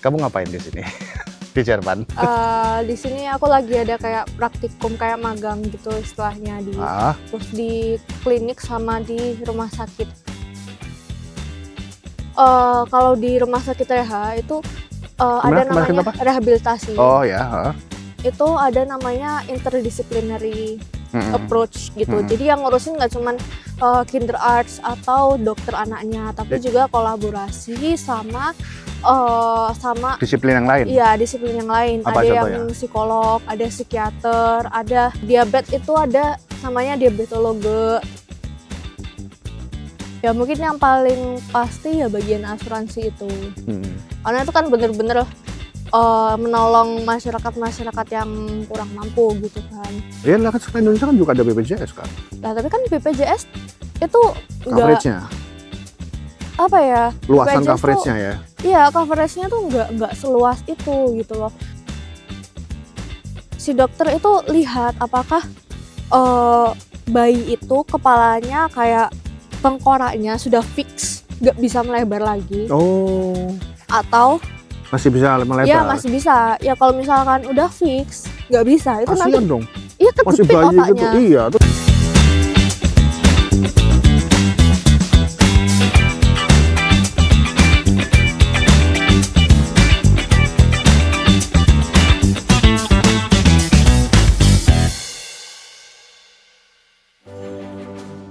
Kamu ngapain di sini? Di Jerman? Di sini aku lagi ada kayak praktikum, kayak magang gitu istilahnya terus di klinik sama di rumah sakit. Kalau di rumah sakit Reha itu ada namanya rehabilitasi. Oh ya. Itu ada namanya interdisciplinary approach gitu. Jadi yang ngurusin nggak cuman kinder arts atau dokter anaknya, tapi juga kolaborasi sama disiplin yang lain. Iya, disiplin yang lain. Apa ada yang psikolog, ada psikiater, ada diabetes, itu ada namanya diabetologe. Ya mungkin yang paling pasti ya bagian asuransi itu. Karena itu kan bener-bener menolong masyarakat yang kurang mampu gitu kan. Iya lah, kan Indonesia kan juga ada BPJS kan. Nah tapi kan BPJS itu coverage-nya apa ya? Luasan coverage-nya ya. Iya, coverage-nya tuh nggak seluas itu gitu loh. Si dokter itu lihat apakah bayi itu kepalanya kayak tengkoraknya sudah fix, nggak bisa melebar lagi. Oh. Atau masih bisa melebar? Iya masih bisa. Ya kalau misalkan udah fix, nggak bisa. Itu kasian nanti dong. Iya kejepit otaknya. Gitu. Iya.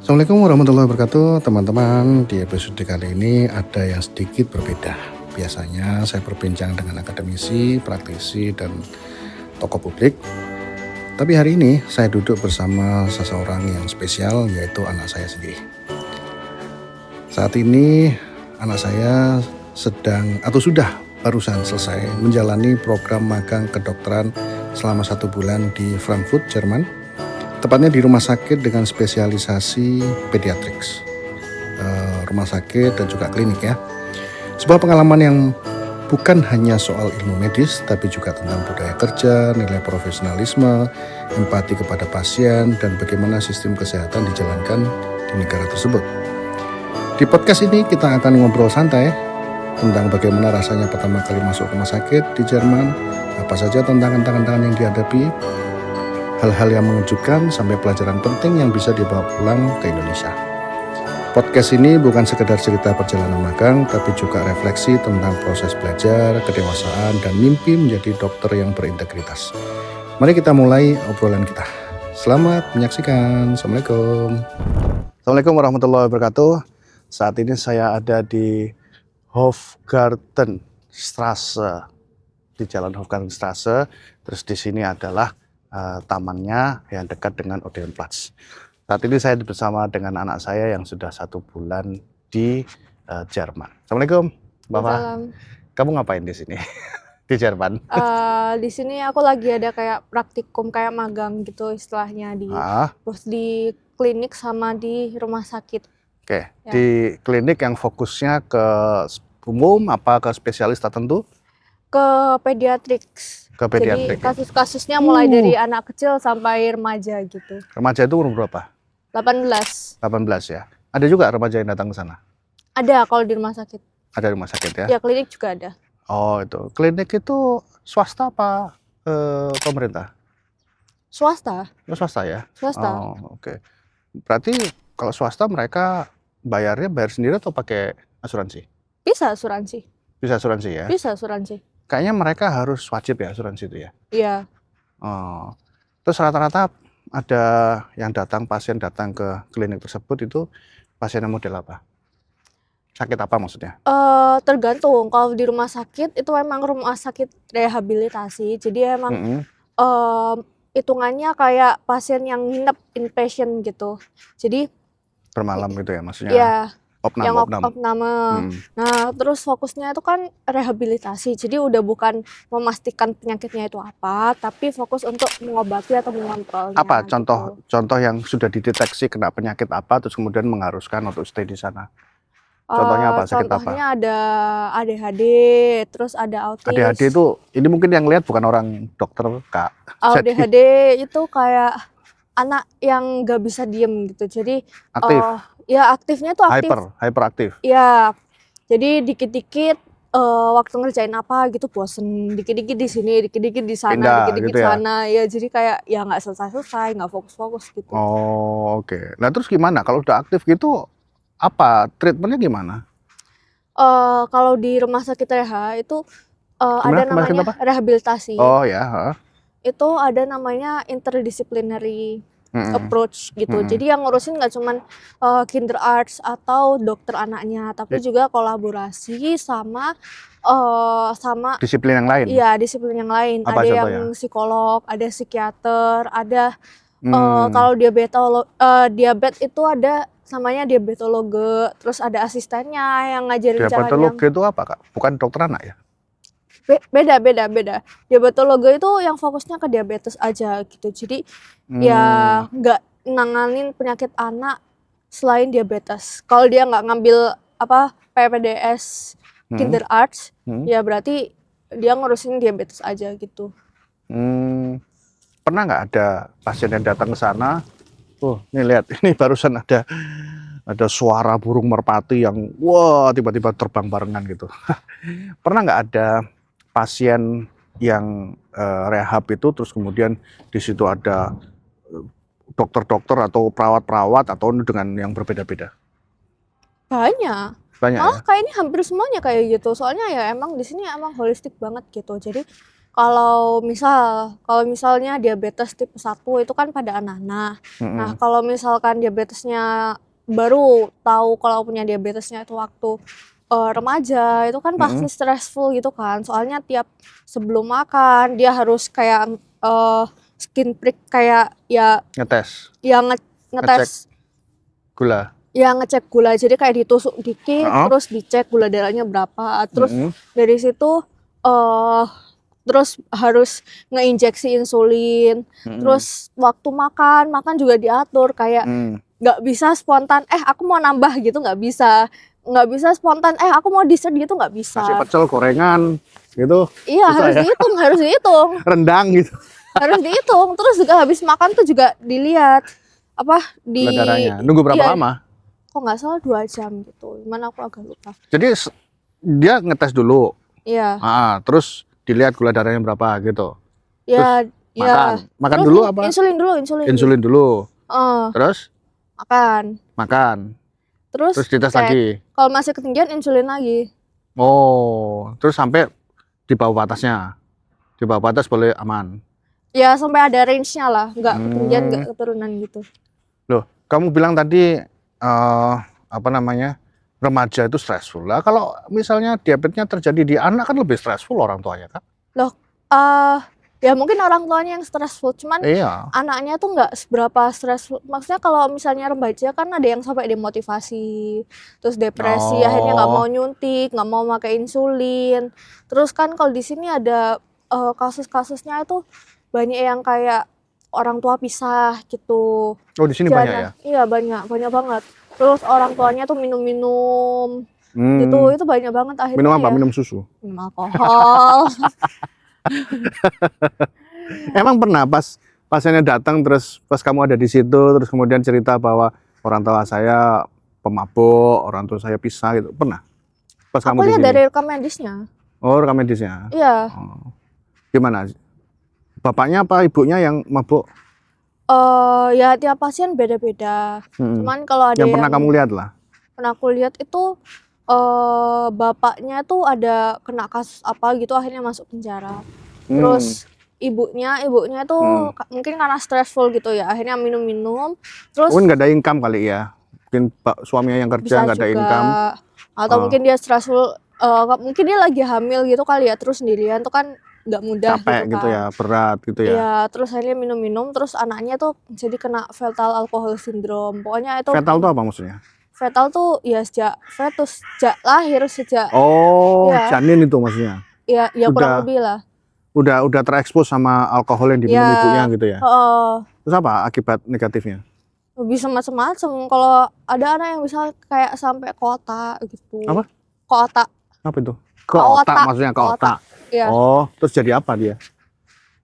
Assalamualaikum warahmatullahi wabarakatuh teman-teman. Di episode kali ini ada yang sedikit berbeda. Biasanya saya berbincang dengan akademisi, praktisi, dan tokoh publik. Tapi hari ini saya duduk bersama seseorang yang spesial, yaitu anak saya sendiri. Saat ini anak saya sedang atau sudah barusan selesai menjalani program magang kedokteran selama 1 bulan di Frankfurt, Jerman. Tepatnya di rumah sakit dengan spesialisasi pediatrics, rumah sakit dan juga klinik ya. Sebuah pengalaman yang bukan hanya soal ilmu medis, tapi juga tentang budaya kerja, nilai profesionalisme, empati kepada pasien, dan bagaimana sistem kesehatan dijalankan di negara tersebut. Di podcast ini kita akan ngobrol santai tentang bagaimana rasanya pertama kali masuk rumah sakit di Jerman, apa saja tantangan-tantangan yang dihadapi, hal-hal yang mengejutkan sampai pelajaran penting yang bisa dibawa pulang ke Indonesia. Podcast ini bukan sekedar cerita perjalanan magang, tapi juga refleksi tentang proses belajar, kedewasaan, dan mimpi menjadi dokter yang berintegritas. Mari kita mulai obrolan kita. Selamat menyaksikan. Assalamualaikum. Assalamualaikum warahmatullahi wabarakatuh. Saat ini saya ada di Hofgartenstraße, di Jalan Hofgartenstraße. Terus di sini adalah tamannya yang dekat dengan Odeonplatz. Saat ini saya bersama dengan anak saya yang sudah 1 bulan di Jerman. Assalamualaikum, Bapak. Salam. Kamu ngapain di sini? Di Jerman? Di sini aku lagi ada kayak praktikum, kayak magang gitu istilahnya terus di klinik sama di rumah sakit. Oke. Ya. Di klinik yang fokusnya ke umum apa ke spesialis tertentu? Ke pediatrics. Jadi kasus-kasusnya mulai dari anak kecil sampai remaja gitu. Remaja itu umur berapa? 18 ya. Ada juga remaja yang datang ke sana? Ada kalau di rumah sakit. Ada di rumah sakit ya? Ya klinik juga ada. Oh itu. Klinik itu swasta apa pemerintah? Swasta. Oh, swasta ya? Swasta. Oh oke. Berarti kalau swasta mereka bayar sendiri atau pakai asuransi? Bisa asuransi. Bisa asuransi ya? Bisa asuransi. Kayaknya mereka harus wajib ya asuransi itu ya? Iya. Oh. Terus rata-rata ada yang pasien datang ke klinik tersebut itu pasiennya model apa? Sakit apa maksudnya? Tergantung. Kalau di rumah sakit itu memang rumah sakit rehabilitasi. Jadi emang hitungannya kayak pasien yang nginep inpatient gitu. Jadi bermalam gitu ya maksudnya? Iya. Opname. Nah, terus fokusnya itu kan rehabilitasi. Jadi udah bukan memastikan penyakitnya itu apa, tapi fokus untuk mengobati atau mengontrolnya. Apa contoh yang sudah dideteksi kena penyakit apa, terus kemudian mengharuskan untuk stay di sana? Contohnya apa? Sakit apa? Contohnya ada ADHD, terus ada autis. ADHD itu, ini mungkin yang lihat bukan orang dokter, Kak. ADHD itu kayak anak yang gak bisa diem gitu. Jadi aktif. Ya aktifnya tuh aktif. Hyperaktif. Ya, jadi dikit-dikit waktu ngerjain apa gitu bosen, dikit-dikit di sini, dikit-dikit di sana, Pindah dikit-dikit gitu ya? sana, ya jadi kayak ya nggak selesai-selesai, nggak fokus-fokus gitu. Oh, oke. Nah, terus gimana kalau udah aktif gitu, apa treatmentnya gimana? Kalau di rumah sakit Reha itu ada Gimana? Rumah sakit namanya apa? rehabilitasi. Oh ya, heeh. Itu ada namanya interdisciplinary Mhm, approach gitu. mhm. Jadi yang ngurusin nggak cuman kinder arts atau dokter anaknya, tapi Di juga kolaborasi sama sama disiplin yang lain? iya disiplin yang lain. Apa Ada yang contohnya? psikolog, ada psikiater, ada Hmm, kalau diabetes itu ada namanya diabetologe, terus ada asistennya yang ngajarin caranya. diabetolog itu apa, Kak? Bukan dokter anak ya? Beda beda beda. Diabetologe itu yang fokusnya ke diabetes aja gitu. Jadi ya Hmm, nggak nanganin penyakit anak selain diabetes. Kalau dia nggak ngambil apa PPDS mhm, Kinder Arts, mhm, ya berarti dia ngurusin diabetes aja gitu. mmm, pernah nggak ada pasien yang datang ke sana, "Oh, nih lihat, ini barusan ada suara burung merpati yang, wah, tiba-tiba terbang barengan," gitu. Pernah nggak ada pasien yang, rehab itu, terus kemudian di situ ada, eee, dokter-dokter atau perawat-perawat atau dengan yang berbeda-beda? Banyak. Banyak ya? Malah kayaknya hampir semuanya kayak gitu. Soalnya ya emang di sini emang holistik banget gitu. Jadi kalau misalnya diabetes tipe 1 itu kan pada anak-anak. Nah, Mhm, kalau misalkan diabetesnya baru tahu kalau punya diabetesnya itu waktu remaja, itu kan mhm, pasti stressful gitu kan. Soalnya tiap sebelum makan dia harus kayak skin prick kayak ya ngetes, yang ngecek ngetes. gula? Ya ngecek gula, jadi kayak ditusuk dikit, Heeh, terus dicek gula darahnya berapa, terus mhm, dari situ, eee, terus harus ngeinjeksi insulin, mhm, terus waktu makan juga diatur kayak mmm, nggak bisa spontan, aku mau nambah gitu nggak bisa spontan, aku mau dessert gitu nggak nasi bisa. pecel, gorengan, gitu, Iya susah ya? harus dihitung Rendang gitu, harus dihitung, terus juga habis makan tuh juga dilihat, apa, gula di darahnya. Nunggu berapa iya, lama? kok nggak salah 2 jam gitu, cuman aku agak lupa. Jadi dia ngetes dulu, Iya. terus dilihat gula darahnya berapa gitu, terus Ya ya, makan, makan terus dulu apa? insulin dulu, Insulin dulu, heeh, terus makan, makan, terus terus dites cek, lagi. kalau masih ketinggian insulin lagi. Oh, terus sampai di bawah batasnya, di bawah batas boleh aman. Ya sampai ada range-nya lah, nggak ketinggian, Hmm, nggak keturunan gitu. loh, kamu bilang tadi apa namanya, remaja itu stressful lah. Kalau misalnya diabetesnya terjadi di anak kan lebih stressful orang tuanya kan? Loh, eee, ya mungkin orang tuanya yang stressful, cuman Iya. anaknya tuh nggak seberapa stressful. Maksudnya kalau misalnya remaja kan ada yang sampai demotivasi, terus depresi, akhirnya nggak mau Oh, nyuntik, nggak mau pakai insulin. Terus kan kalau di sini ada, kasus-kasusnya itu banyak yang kayak orang tua pisah gitu. oh di sini banyak ya? Iya banyak, banyak banget. Terus orang tuanya tuh minum-minum gitu, Hmm, itu banyak banget minum akhirnya apa? ya Minum susu? minum alkohol. Emang pernah pas pasiennya datang terus pas kamu ada di situ terus kemudian cerita bahwa orang tua saya pemabuk, orang tua saya pisah gitu, pernah? Pas Aku kamu di lihat sini? dari rekam medisnya. Oh, rekam medisnya. Iya, Oh, gimana? Bapaknya apa ibunya yang mabuk? ya tiap pasien beda-beda. Mhm. Cuman kalau ada Yang pernah kamu yang lihat lah? pernah aku lihat itu, bapaknya tuh ada kena kasus apa gitu akhirnya masuk penjara. Hmm, Terus ibunya itu mhm. mungkin karena stressful gitu ya, akhirnya minum-minum, Mungkin terus nggak ada income kali ya? Mungkin suaminya yang kerja bisa nggak ada juga income, atau oh, mungkin dia stressful, mungkin dia lagi hamil gitu kali ya, terus sendirian tuh kan nggak mudah capek gitu gitu ya, kan. berat gitu ya. Iya, terus akhirnya minum-minum, terus anaknya tuh jadi kena fetal alcohol syndrome. Pokoknya itu Fetal tuh apa maksudnya? fetal tuh ya sejak fetus, sejak lahir, sejak Oh, ya, janin itu maksudnya? ya kurang Udah lebih lah. udah terekspos sama alkohol yang diminum ibunya Ya, gitu ya? heeh, Terus apa akibat negatifnya? bisa macem-macem. Kalau ada anak yang bisa kayak sampai kota gitu. Apa? Kota, Apa itu? Ke otak kota, maksudnya, ke kota. otak? Ya, Oh, terus jadi apa dia?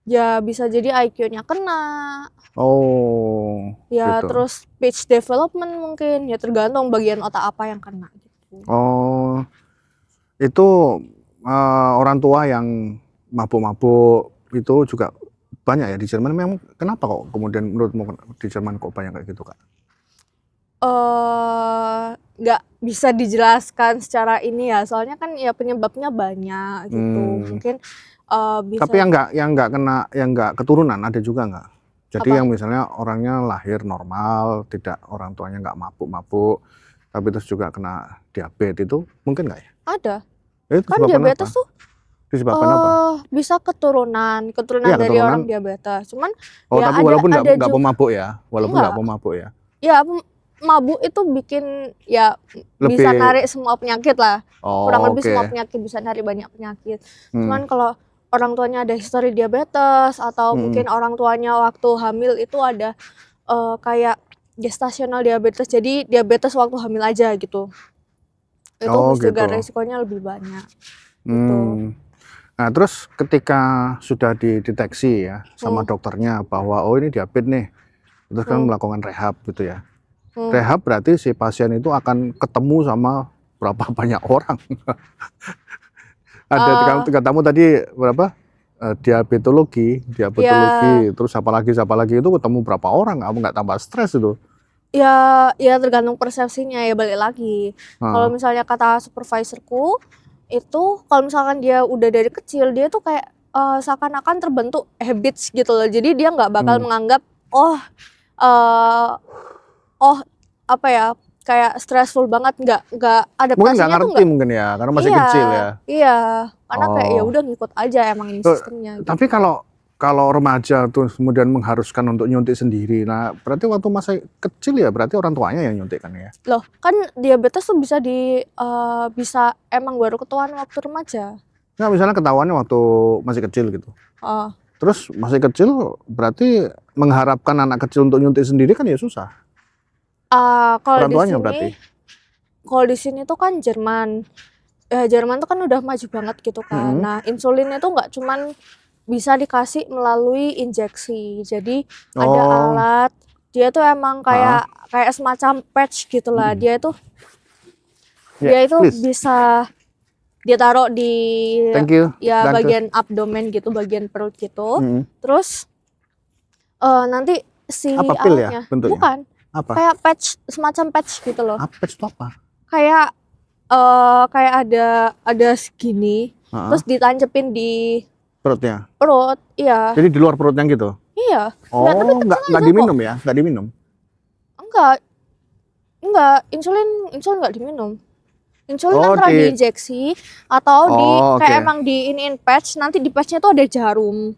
ya bisa jadi IQ-nya kena. Oh, Ya, gitu. terus speech development mungkin. Ya tergantung bagian otak apa yang kena gitu. Oh, itu orang tua yang mabuk-mabuk itu juga banyak ya di Jerman. Memang kenapa kok kemudian menurutmu di Jerman kok banyak kayak gitu, Kak? Nggak bisa dijelaskan secara ini ya, soalnya kan ya penyebabnya banyak gitu. Mungkin bisa. Tapi yang nggak keturunan ada juga nggak? Jadi Apa? yang misalnya orangnya lahir normal, tidak orang tuanya nggak mabuk-mabuk, tapi terus juga kena diabetes itu mungkin nggak ya? Ada. Itu Kan disebabkan apa? diabetes tuh Disebabkan apa? bisa keturunan Iya dari keturunan. orang diabetes. Cuman Oh ya tapi ada walaupun ada nggak juga pemabuk ya, walaupun nggak enggak. pemabuk ya, Ya mabuk itu bikin ya bisa lebih. narik semua penyakit lah. Kurang Oh, lebih oke. semua penyakit, bisa narik banyak penyakit. Hmm. Cuman kalau orang tuanya ada histori diabetes atau Hmm. mungkin orang tuanya waktu hamil itu ada kayak gestasional diabetes, jadi diabetes waktu hamil aja gitu. Itu Oh juga gitu. resikonya lebih banyak gitu. Nah terus ketika sudah dideteksi ya sama Hmm. dokternya bahwa oh ini diabetes nih, terus kan Hmm. melakukan rehab gitu ya. Hmm. Rehab berarti si pasien itu akan ketemu sama berapa banyak orang. Ada katamu tadi berapa? Diabetologi, Ya, terus siapa lagi itu ketemu berapa orang? Kamu nggak tambah stres itu? ya tergantung persepsinya ya, balik lagi. Kalau Nah, misalnya kata supervisorku itu kalau misalkan dia udah dari kecil dia tuh kayak seakan-akan terbentuk habits gitu loh. Jadi dia nggak bakal menganggap oh apa ya, kayak stressful banget, nggak mungkin nggak adaptasinya tuh ngerti nggak. mungkin ya, karena masih Iya, kecil ya. iya, karena kayak ya Oh, udah ngikut aja emang ini sistemnya gitu. tapi kalau remaja tuh kemudian mengharuskan untuk nyuntik sendiri, nah berarti waktu masa kecil ya berarti orang tuanya yang nyuntik kan ya? Loh, kan diabetes tuh bisa emang baru ketahuan waktu remaja. Nah misalnya ketahuannya waktu masih kecil gitu. Oh, Terus masih kecil berarti mengharapkan anak kecil untuk nyuntik sendiri kan ya susah. kalau Orang di tuanya sini berarti. tuh kan Jerman. Jerman tuh kan udah maju banget gitu kan. Nah, insulin itu nggak cuman bisa dikasih melalui injeksi. Jadi ada Oh, alat, dia tuh emang kayak semacam patch gitu lah. Dia ya, itu please. bisa dia taruh di Thank you. ya Danke. bagian abdomen gitu, bagian perut gitu. Terus nanti si Apa pil ya alatnya bentuknya? bukan Apa? kayak patch, semacam patch gitu loh. Apa itu apa? Kayak ada segini, terus ditancepin di Perutnya. perut. Iya. Jadi di luar perutnya gitu. Iya. Oh, Tapi kecil nggak aja diminum kok. ya? Nggak diminum. Enggak, insulin nggak diminum. Insulin Oh, antara diinjeksi atau kayak oke. emang diiniin patch, nanti di patchnya tuh ada jarum.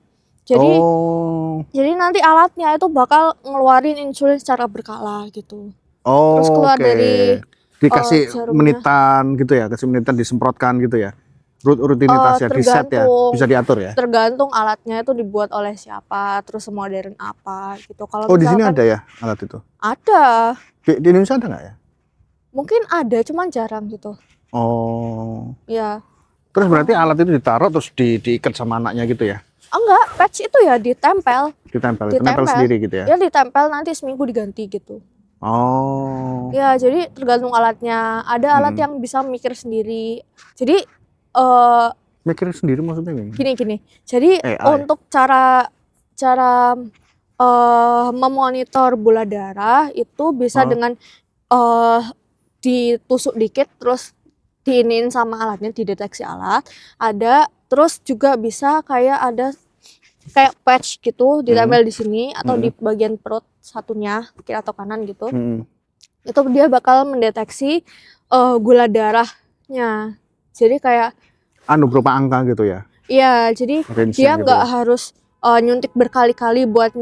Jadi Oh, nanti alatnya itu bakal ngeluarin insulin secara berkala gitu. Terus keluar oke. dari Dikasih jarumnya. menitan gitu ya, kasih menitan disemprotkan gitu ya. Rutinitasnya di set ya, bisa diatur ya. Tergantung alatnya itu dibuat oleh siapa, terus modern apa gitu. Kalau Oh, di sini misalkan ada ya alat itu. ada, Di Indonesia ada nggak ya? mungkin ada, cuman jarang gitu. Oh, Ya, terus berarti alat itu ditaruh terus diikat sama anaknya gitu ya? enggak, patch itu ya ditempel, Ditempel sendiri gitu ya? ya ditempel, nanti seminggu diganti gitu. Oh, Ya, jadi tergantung alatnya. Ada alat yang bisa mikir sendiri. Jadi mikir sendiri maksudnya gimana? gini. Jadi AI. untuk cara memonitor gula darah itu bisa dengan ditusuk dikit terus diinin sama alatnya, dideteksi alat. Ada, terus juga bisa kayak patch gitu ditempel di sini atau di bagian perut satunya, kiri atau kanan gitu. Itu dia bakal mendeteksi gula darahnya. Jadi kayak Berupa angka gitu ya? iya, jadi Range-nya dia gitu nggak ya? harus nyuntik berkali-kali buat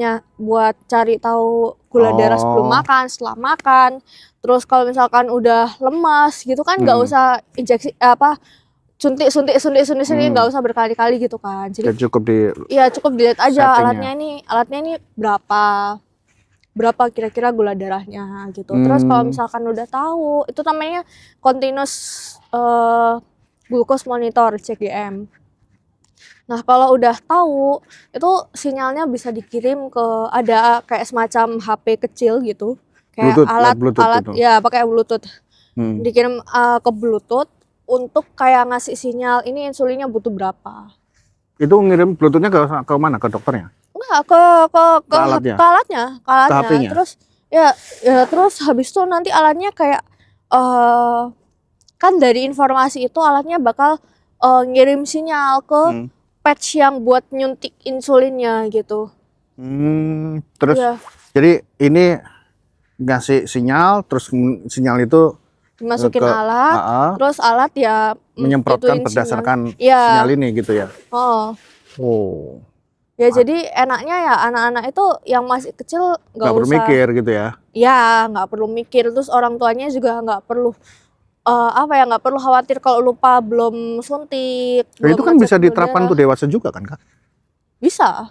cari tahu gula darah sebelum makan, setelah makan. Terus kalau misalkan udah lemas gitu kan nggak usah injeksi suntik nggak usah berkali-kali gitu kan. Jadi Ya cukup di iya, cukup dilihat aja settingnya. alatnya ini berapa kira-kira gula darahnya gitu. Terus kalau misalkan udah tahu, itu namanya continuous glucose monitor, CGM. Nah, kalau udah tahu, itu sinyalnya bisa dikirim ke ada kayak semacam HP kecil gitu. Kayak Bluetooth alat itu. ya pakai Bluetooth. Dikirim ke Bluetooth untuk kayak ngasih sinyal ini insulinnya butuh berapa. Itu ngirim Bluetooth-nya ke mana? Ke dokternya? Enggak, Ke alatnya? ke alatnya. Ke HP-nya? Terus ya terus habis itu nanti alatnya kayak kan dari informasi itu alatnya bakal ngirim sinyal ke patch yang buat nyuntik insulinnya gitu. Terus Iya, jadi ini ngasih sinyal, terus sinyal itu dimasukin ke alat, terus alat ya menyemprotkan ituin berdasarkan Iya. sinyal ini gitu ya. Oh. Oh, Ya jadi enaknya ya anak-anak itu yang masih kecil nggak nggak perlu usah. mikir gitu ya. Ya, nggak perlu mikir. Terus orang tuanya juga nggak perlu nggak perlu khawatir kalau lupa belum suntik, Nah, itu belum kan ngecek bisa gula diterapkan darah. untuk dewasa juga kan, Kak? Bisa,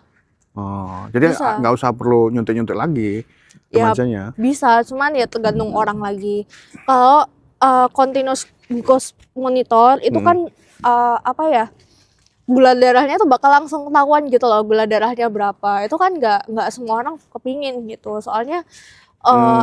Oh, jadi bisa. nggak usah perlu nyuntik-nyuntik lagi Ya remajanya. bisa, cuman ya tergantung orang lagi. Kalau continuous glucose monitor itu kan gula darahnya tuh bakal langsung ketahuan gitu loh, gula darahnya berapa. Itu kan nggak semua orang kepingin gitu. Soalnya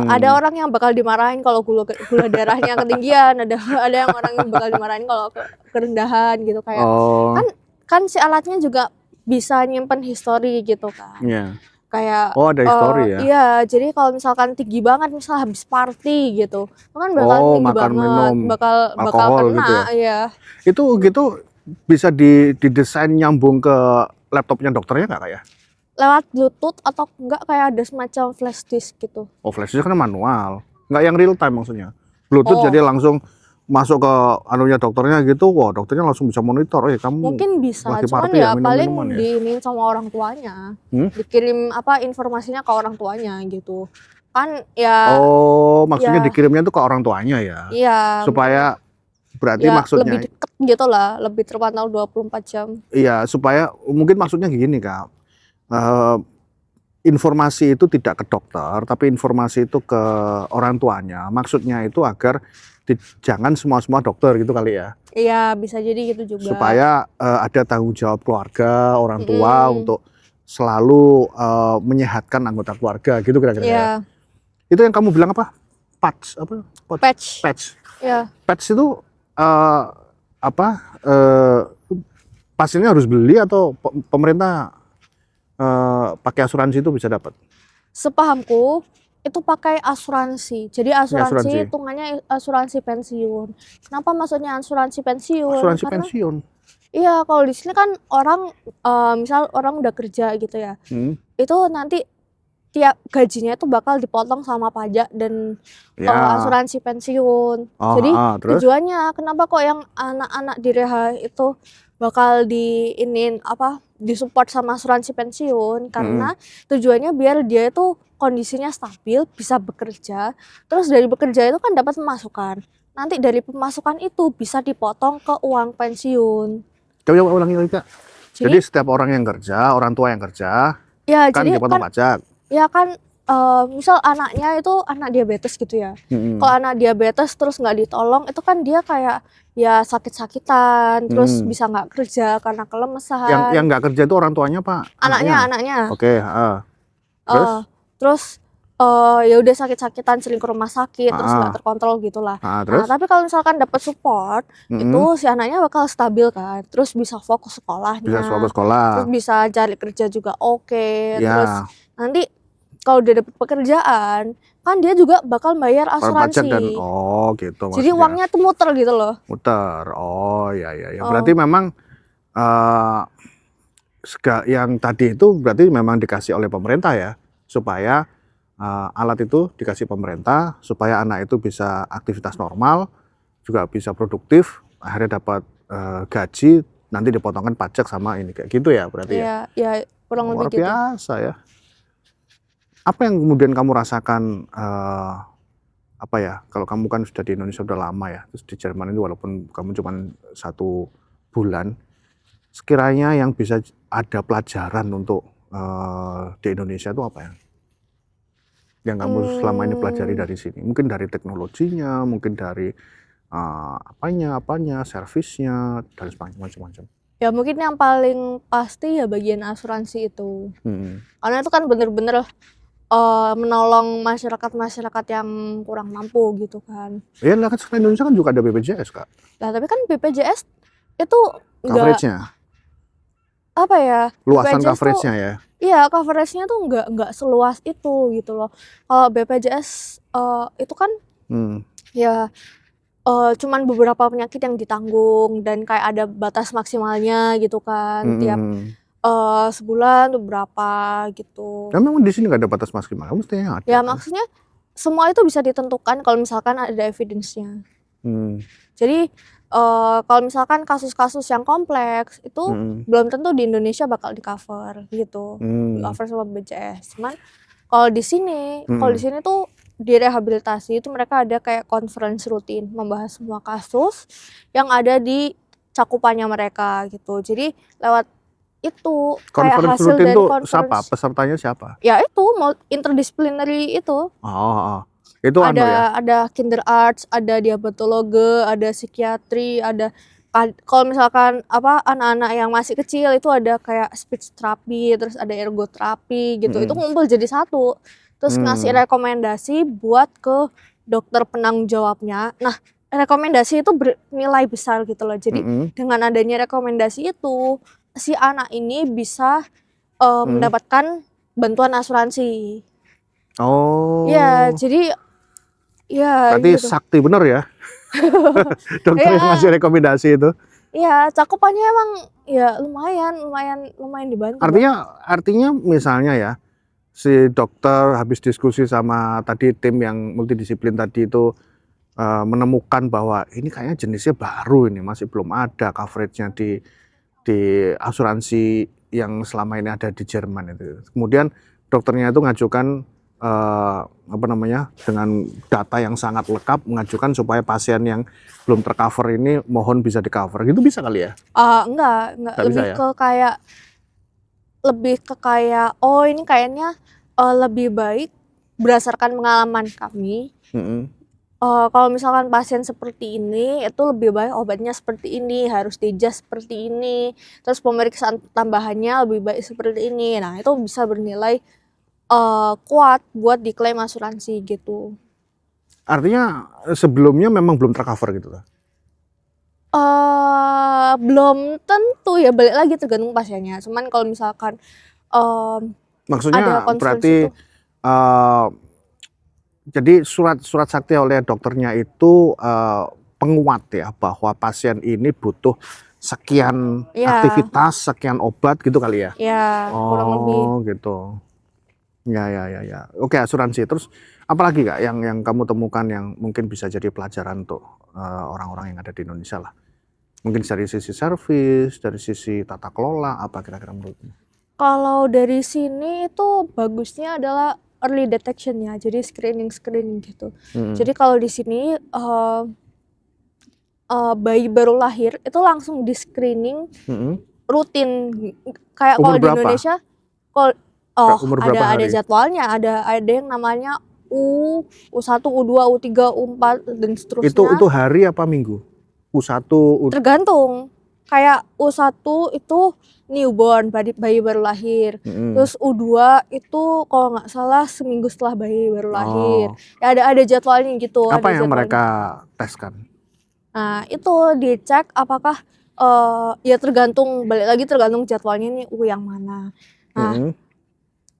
ada orang yang bakal dimarahin kalau gula darahnya ketinggian, ada yang orang yang bakal dimarahin kalau kerendahan gitu kayak. Oh, Kan si alatnya juga bisa nyimpen history gitu kan. iya. Kayak Oh, ada history ya? iya, jadi kalau misalkan tinggi banget, misal habis party gitu, itu kan bakal Oh, tinggi makan banget, minum bakal alkohol kena, gitu ya? ya. Itu gitu bisa didesain nyambung ke laptopnya dokternya nggak, Kak ya? Lewat Bluetooth atau enggak kayak ada semacam flash disk gitu. Oh, flash disk kan manual, nggak yang real time maksudnya. Bluetooth Oh, jadi langsung masuk ke anunya dokternya gitu, wah dokternya langsung bisa monitor, kamu mungkin bisa, lagi cuman party ya minum paling minuman ya. diinin sama orang tuanya, Hmm? dikirim informasinya ke orang tuanya gitu. Kan ya, Oh, maksudnya ya, dikirimnya tuh ke orang tuanya ya, iya, supaya berarti ya lebih maksudnya, deket gitu lah, lebih terpantau 24 jam. iya supaya mungkin maksudnya gini Kak, eh, informasi itu tidak ke dokter, tapi informasi itu ke orang tuanya. Maksudnya itu agar jangan semua dokter gitu kali ya. Iya, bisa jadi gitu juga. Supaya ada tanggung jawab keluarga, orang tua Mm-mm. untuk selalu menyehatkan anggota keluarga gitu kira-kira ya. Iya, Itu yang kamu bilang apa? Patch apa? patch. Patch. Ya, Patch itu apa? Pasiennya harus beli atau pemerintah pakai asuransi itu bisa dapat? sepahamku itu pakai asuransi. Jadi Ini asuransi. asuransi hitungannya asuransi pensiun. Kenapa maksudnya asuransi pensiun? Asuransi Karena pensiun. iya, kalau di sini kan orang misal orang udah kerja gitu ya. Itu nanti tiap gajinya itu bakal dipotong sama pajak dan Ya. asuransi pensiun. Oh, Jadi terus? tujuannya kenapa kok yang anak-anak di reha itu bakal disupport sama asuransi pensiun karena tujuannya biar dia itu kondisinya stabil, bisa bekerja. Terus dari bekerja itu kan dapat pemasukan. Nanti dari pemasukan itu bisa dipotong ke uang pensiun. Coba ulangi lagi Kak. Jadi Jadi setiap orang yang kerja, orang tua yang kerja, ya kan jadi dipotong kan pajak. ya kan misal anaknya itu anak diabetes gitu ya. Kalau anak diabetes terus nggak ditolong itu kan dia kayak ya sakit-sakitan, terus bisa nggak kerja karena Yang kelemahan. nggak kerja itu orang tuanya Pak? Anaknya. Oke, terus? Terus ya udah sakit-sakitan sering ke rumah sakit terus nggak terkontrol gitulah. Terus? Nah, tapi kalau misalkan dapat support itu si anaknya bakal stabil kan, terus bisa fokus sekolahnya, Bisa fokus sekolah. terus bisa cari kerja juga oke. Ya. Terus nanti kalau udah dapet pekerjaan kan dia juga bakal bayar Pajak asuransi. dan gitu Jadi maksudnya. uangnya tuh muter gitu loh. Muter. Oh ya. Berarti memang yang tadi itu berarti memang dikasih oleh pemerintah ya, supaya alat itu dikasih pemerintah supaya anak itu bisa aktivitas normal, juga bisa produktif, akhirnya dapat gaji, nanti dipotongkan pajak sama ini kayak gitu ya berarti ya. Ya kurang Luar lebih gitu. biasa ya. Apa yang kemudian kamu rasakan apa ya? Kalau kamu kan sudah di Indonesia udah lama ya, terus di Jerman itu walaupun kamu cuma 1 bulan, sekiranya yang bisa ada pelajaran untuk di Indonesia itu apa ya? Yang kamu selama ini pelajari dari sini? Mungkin dari teknologinya, mungkin dari apanya, servisnya, dan macam-macam. Ya mungkin yang paling pasti ya bagian asuransi itu. Karena itu kan bener-bener menolong masyarakat-masyarakat yang kurang mampu gitu kan. Ya lah kan sekarang Indonesia kan juga ada BPJS Kak, Nah, tapi kan BPJS itu nggak coveragenya, apa ya, luasan BPJS tuh coveragenya ya. iya coveragenya tuh nggak seluas itu gitu loh. Kalau BPJS itu kan Hmm. ya cuman beberapa penyakit yang ditanggung dan kayak ada batas maksimalnya gitu kan, tiap sebulan tuh berapa gitu. Nah, memang di sini nggak ada batas maksimal, mestinya ada Ya kan? maksudnya semua itu bisa ditentukan kalau misalkan ada evidence-nya. Hmm. Jadi kalau misalkan kasus-kasus yang kompleks itu belum tentu di Indonesia bakal di-cover gitu, di-cover sama BPJS. Cuman kalau di sini tuh di rehabilitasi itu mereka ada kayak conference rutin membahas semua kasus yang ada di cakupannya mereka gitu. Jadi lewat itu kayak Conference hasil rutin dari tuh siapa? conference. Pesertanya siapa? Ya itu interdisciplinary itu. Itu anu ya. Ada kinder arts, ada diabetologe, ada psikiatri, ada kalau misalkan anak-anak yang masih kecil itu ada kayak speech therapy, terus ada ergoterapi gitu. Itu ngumpul jadi satu. Terus ngasih rekomendasi buat ke dokter penanggung jawabnya. Nah, rekomendasi itu bernilai besar gitu loh. Jadi dengan adanya rekomendasi itu si anak ini bisa mendapatkan bantuan asuransi. Ya, jadi ya berarti gitu. sakti bener ya. Dokter yang ngasih rekomendasi itu. Iya, cakupannya emang ya lumayan dibantu. Artinya misalnya ya, si dokter habis diskusi sama tadi tim yang multidisiplin tadi itu menemukan bahwa ini kayaknya jenisnya baru, ini masih belum ada coveragenya di asuransi yang selama ini ada di Jerman itu. Kemudian dokternya itu ngajukan dengan data yang sangat lengkap, mengajukan supaya pasien yang belum tercover ini mohon bisa di cover, gitu bisa kali ya? Enggak lebih bisa, ya? lebih ke kayak ini kayaknya lebih baik berdasarkan pengalaman kami. Kalau misalkan pasien seperti ini itu lebih baik obatnya seperti ini, harus di-adjust seperti ini, terus pemeriksaan tambahannya lebih baik seperti ini. Nah, itu bisa bernilai kuat buat diklaim asuransi gitu. Artinya sebelumnya memang belum tercover gitu lah? Belum tentu ya, balik lagi tergantung pasiennya. Cuman kalau misalkan maksudnya ada berarti itu, jadi surat sakti oleh dokternya itu penguat ya bahwa pasien ini butuh sekian aktivitas, sekian obat gitu kali ya? Ya, kurang lebih. Gitu. Ya. Oke, asuransi. Terus apalagi Kak yang kamu temukan yang mungkin bisa jadi pelajaran untuk orang-orang yang ada di Indonesia lah? Mungkin dari sisi servis, dari sisi tata kelola, apa kira-kira menurutmu? Kalau dari sini itu bagusnya adalah early detection-nya, jadi screening gitu. Jadi kalau di sini bayi baru lahir itu langsung di screening rutin. Kayak kalau di Indonesia, ada jadwalnya, ada yang namanya U1, U2, U3, U4 dan seterusnya. Itu hari apa minggu? U1, tergantung. Kayak U1 itu newborn, bayi baru lahir. Terus U2 itu kalau nggak salah seminggu setelah bayi baru lahir. Ya ada jadwalnya gitu. Apa yang mereka teskan? Nah, itu dicek apakah ya balik lagi tergantung jadwalnya nih yang mana. Nah,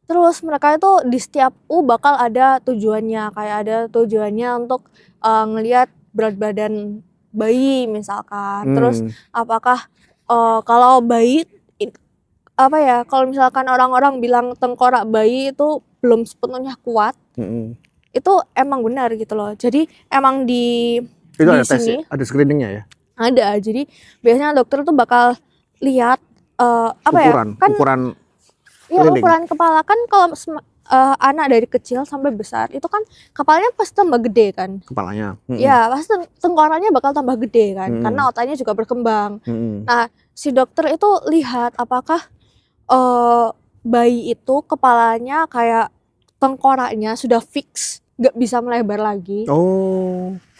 terus mereka itu di setiap bakal ada tujuannya, kayak ada tujuannya untuk ngelihat berat badan bayi misalkan. Terus apakah kalau bayi kalau misalkan orang-orang bilang tengkorak bayi itu belum sepenuhnya kuat, itu emang benar gitu loh. Jadi emang di ada sini ada screeningnya ya? Ada. Jadi biasanya dokter tuh bakal lihat ukuran kepala kan. Kalau anak dari kecil sampai besar itu kan kepalanya pasti tambah gede kan. Kepalanya. Ya, pasti tengkoraknya bakal tambah gede kan, karena otaknya juga berkembang. Nah, si dokter itu lihat apakah bayi itu kepalanya kayak tengkoraknya sudah fix, nggak bisa melebar lagi.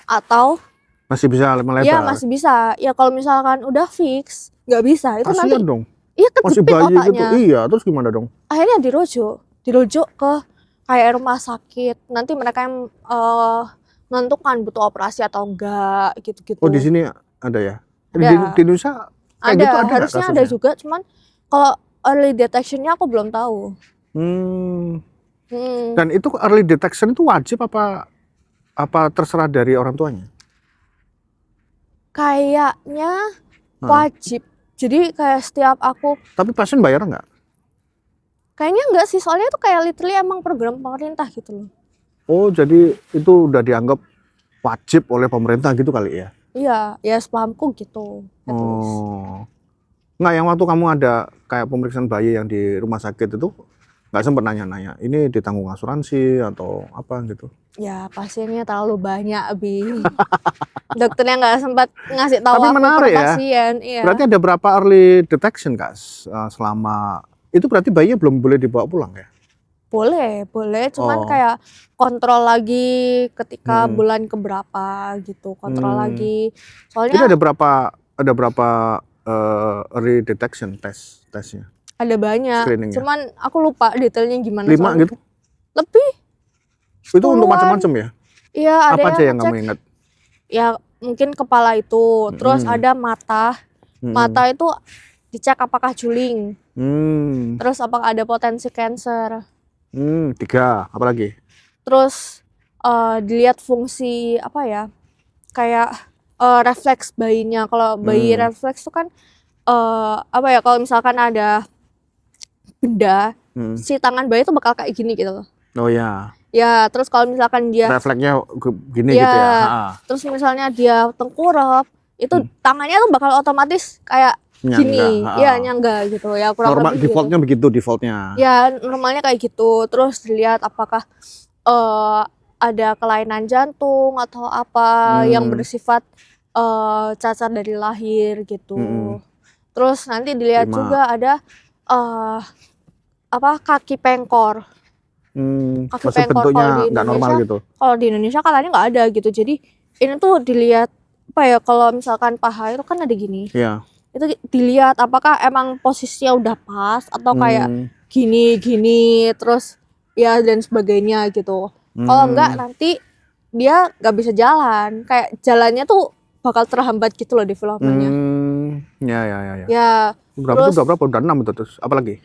Atau masih bisa melebar? Ya masih bisa. Ya kalau misalkan udah fix nggak bisa, itu kasian nanti dong. Iya kejepit otaknya. Gitu. Iya, terus gimana dong? Akhirnya dirujuk ke kayak rumah sakit. Nanti mereka yang menentukan butuh operasi atau enggak gitu-gitu. Oh, di sini ada ya? Ada. Di Indonesia kayak Ada, gitu ada nggak harusnya ada kasusnya? juga, cuman kalau early detection-nya aku belum tahu. Hmm. Hmm, Dan itu early detection itu wajib apa terserah dari orang tuanya? kayaknya Heeh. wajib. Jadi kayak setiap aku, Tapi pasien bayar nggak? kayaknya enggak sih, soalnya itu kayak literally emang program pemerintah gitu loh. Oh, jadi itu udah dianggap wajib oleh pemerintah gitu kali ya? Iya, ya sepahamku gitu, at least. Oh. Nggak, yang waktu kamu ada kayak pemeriksaan bayi yang di rumah sakit itu nggak sempet nanya-nanya, ini ditanggung asuransi atau apa gitu? Ya pasiennya terlalu banyak, Abi. Dokternya nggak sempat ngasih tahu Tapi aku per menarik ya, pasien, iya. berarti ada berapa early detection Kak selama, itu berarti bayinya belum boleh dibawa pulang ya? Boleh, cuman Oh. kayak kontrol lagi ketika Hmm. bulan keberapa gitu, kontrol Hmm. lagi. Itu Soalnya ada berapa early detection tesnya, ada banyak, screeningnya? cuman aku lupa detailnya gimana 5 soalnya. gitu? Lebih, Itu untuk 10-an. macam-macam ya? Iya, ada Apa yang aja yang ngecek kamu ingat? ya mungkin kepala itu, terus Hmm. ada mata. Hmm. Mata itu dicek apakah juling, Hmm. terus apakah ada potensi cancer. 3, apa lagi? Terus dilihat fungsi apa ya, kayak refleks bayinya. Kalau bayi Hmm. refleks itu kan apa ya, kalau misalkan ada benda, Hmm. si tangan bayi itu bakal kayak gini gitu loh. Oh ya, Ya, terus kalau misalkan dia refleksnya gini gitu ya? ya, Ha. terus misalnya dia tengkurap, itu Hmm. tangannya tuh bakal otomatis kayak Nyangga, gini, ha. ya nyangga gitu ya, kurang Normal lebih gitu. defaultnya begitu defaultnya. Ya normalnya kayak gitu. Terus dilihat apakah ada kelainan jantung atau apa yang Hmm. bersifat cacat dari lahir gitu. Hmm. Terus nanti dilihat 5. juga ada apa, kaki pengkor. Kaki Maksud pengkor bentuknya kalau di nggak normal Indonesia, gitu? katanya nggak ada gitu. Jadi ini tuh dilihat apa ya, kalau misalkan paha itu kan ada gini. Iya. Itu dilihat apakah emang posisinya udah pas atau kayak Hmm. gini terus ya dan sebagainya gitu. Kalau enggak nanti dia nggak bisa jalan, kayak jalannya tuh bakal terhambat gitu loh developmentnya. Ya. Ya Berapa terus itu? Berapa? Udah 6 itu terus. Apa lagi?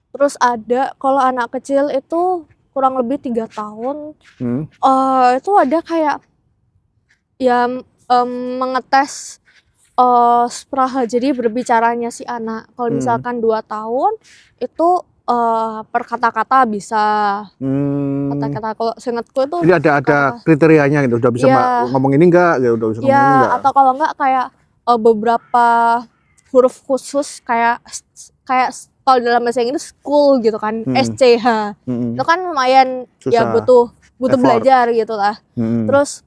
terus ada kalau anak kecil itu kurang lebih 3 tahun Hmm. itu ada kayak ya mengetes spraha, jadi berbicaranya si anak. Kalau misalkan 2 tahun itu per kata-kata bisa. Kata-kata kalau seingatku itu Jadi ada kriterianya gitu. Udah bisa iya, ngomong ini enggak? Ya udah bisa ngomong ini iya, enggak? atau kalau enggak kayak beberapa huruf khusus kayak kalau dalam bahasa Inggris school gitu kan, Hmm. SCH. Hmm. Itu kan lumayan ya Susah. butuh Effort. belajar gitu lah. Hmm. Terus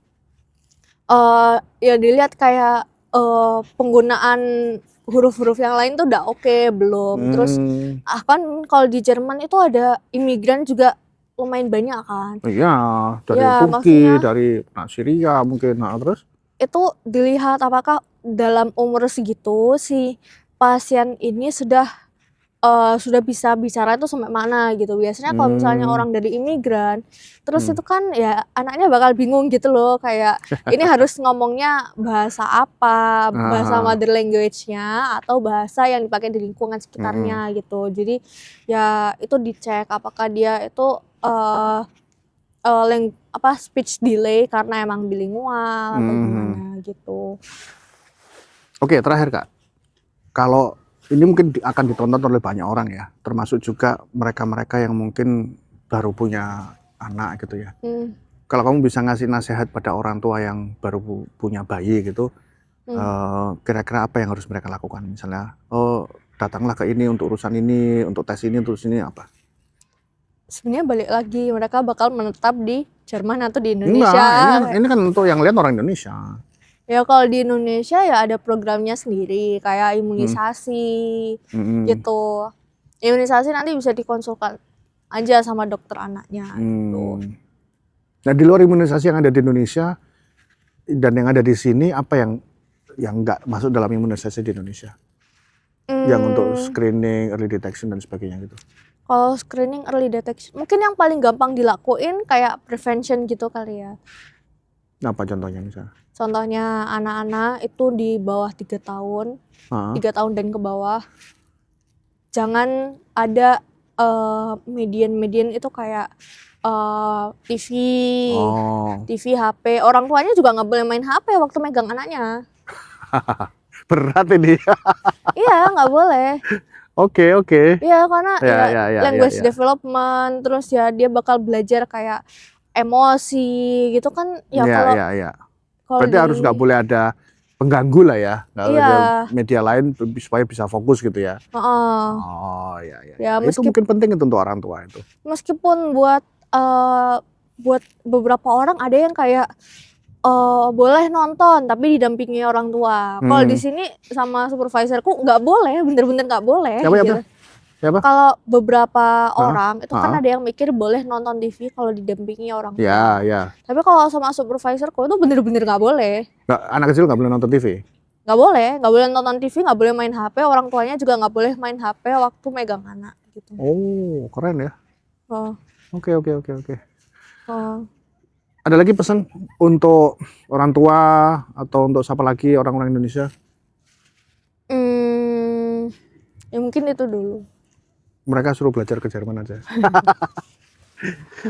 ya dilihat kayak penggunaan huruf-huruf yang lain tuh udah oke belum. Terus kan kalau di Jerman itu ada imigran juga lumayan banyak kan. Iya, dari Ya Turki, maksudnya dari Syria mungkin. Nah, terus? itu dilihat apakah dalam umur segitu si pasien ini sudah bisa bicara itu sampai mana gitu. Biasanya kalau misalnya orang dari imigran, terus itu kan ya anaknya bakal bingung gitu loh, kayak ini harus ngomongnya bahasa apa, bahasa mother language-nya atau bahasa yang dipakai di lingkungan sekitarnya gitu. Jadi ya itu dicek apakah dia itu speech delay karena emang bilingual atau gimana gitu. Oke, terakhir Kak. Kalau ini mungkin akan ditonton oleh banyak orang ya, termasuk juga mereka-mereka yang mungkin baru punya anak gitu ya. Kalau kamu bisa ngasih nasihat pada orang tua yang baru punya bayi gitu, kira-kira apa yang harus mereka lakukan? Misalnya, oh datanglah ke ini untuk urusan ini, untuk tes ini, untuk sini apa? Sebenarnya balik lagi, mereka bakal menetap di Jerman atau di Indonesia. Enggak, ini kan untuk yang lihat orang Indonesia. Ya kalau di Indonesia ya ada programnya sendiri, kayak imunisasi gitu. Imunisasi nanti bisa dikonsulkan aja sama dokter anaknya gitu. Nah di luar imunisasi yang ada di Indonesia dan yang ada di sini, apa yang nggak masuk dalam imunisasi di Indonesia? Yang untuk screening, early detection dan sebagainya gitu. Kalau screening early detection, mungkin yang paling gampang dilakuin kayak prevention gitu kali ya. Apa contohnya misalnya? Contohnya anak-anak itu di bawah 3 tahun, Ah, 3 tahun dan ke bawah, jangan ada median itu kayak TV, oh, HP. Orang tuanya juga nggak boleh main HP waktu megang anaknya. berat ini. Iya, nggak boleh. Oke, oke. Iya, karena Ya, ya ya, language ya. development, terus ya dia bakal belajar kayak emosi gitu kan. Ya Ya, ya, ya. kalau Berarti harus nggak boleh ada pengganggu lah ya, nggak boleh Iya. ada media lain supaya bisa fokus gitu ya. Heeh. Oh, ya, ya. Ya, Itu mungkin penting itu untuk orang tua itu. meskipun buat beberapa orang ada yang kayak boleh nonton tapi didampingi orang tua. Kalau di sini sama supervisorku nggak boleh, bener-bener nggak boleh. Siapa, gitu. Siapa? Kalau beberapa orang itu kan Ah. ada yang mikir boleh nonton TV kalau didampingi orang tua. Ya, ya. Tapi kalau sama supervisorku itu bener-bener nggak boleh. Anak kecil nggak boleh nonton TV. Nggak boleh nonton TV, nggak boleh main HP. Orang tuanya juga nggak boleh main HP waktu megang anak gitu. Oh, keren ya. Oh, Oke, oke, oke, oke. oh. Ada lagi pesan untuk orang tua atau untuk siapa lagi orang-orang Indonesia? Ya mungkin itu dulu. Mereka suruh belajar ke Jerman aja.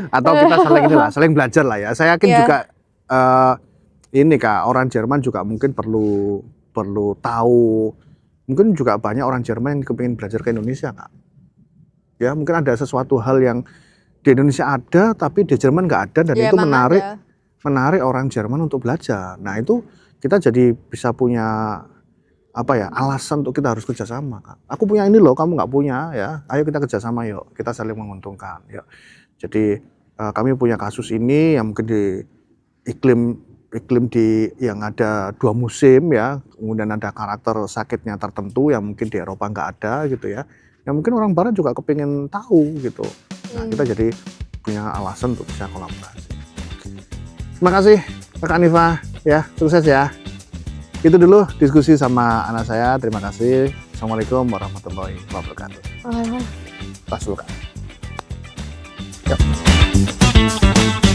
Atau kita saling inilah, saling belajar lah ya. Saya yakin Iya. juga ini Kak, orang Jerman juga mungkin perlu tahu. Mungkin juga banyak orang Jerman yang kepingin belajar ke Indonesia, Kak. Ya, mungkin ada sesuatu hal yang di Indonesia ada tapi di Jerman nggak ada dan Ya, itu emang ada. menarik orang Jerman untuk belajar. Nah, itu kita jadi bisa punya apa ya, alasan untuk kita harus kerjasama, Kak. Aku punya ini loh, kamu nggak punya ya. Ayo kita kerjasama yuk, kita saling menguntungkan. Yuk. Jadi kami punya kasus ini yang mungkin di iklim di yang ada 2 musim ya, kemudian ada karakter sakitnya tertentu yang mungkin di Eropa nggak ada gitu ya. Yang mungkin orang Barat juga kepingin tahu gitu. Nah, kita jadi punya alasan untuk bisa kolaborasi. Terima kasih Kak Anifa ya, sukses ya. Itu dulu diskusi sama anak saya. Terima kasih. Assalamualaikum warahmatullahi wabarakatuh. Tas dulu, Kak. Yuk.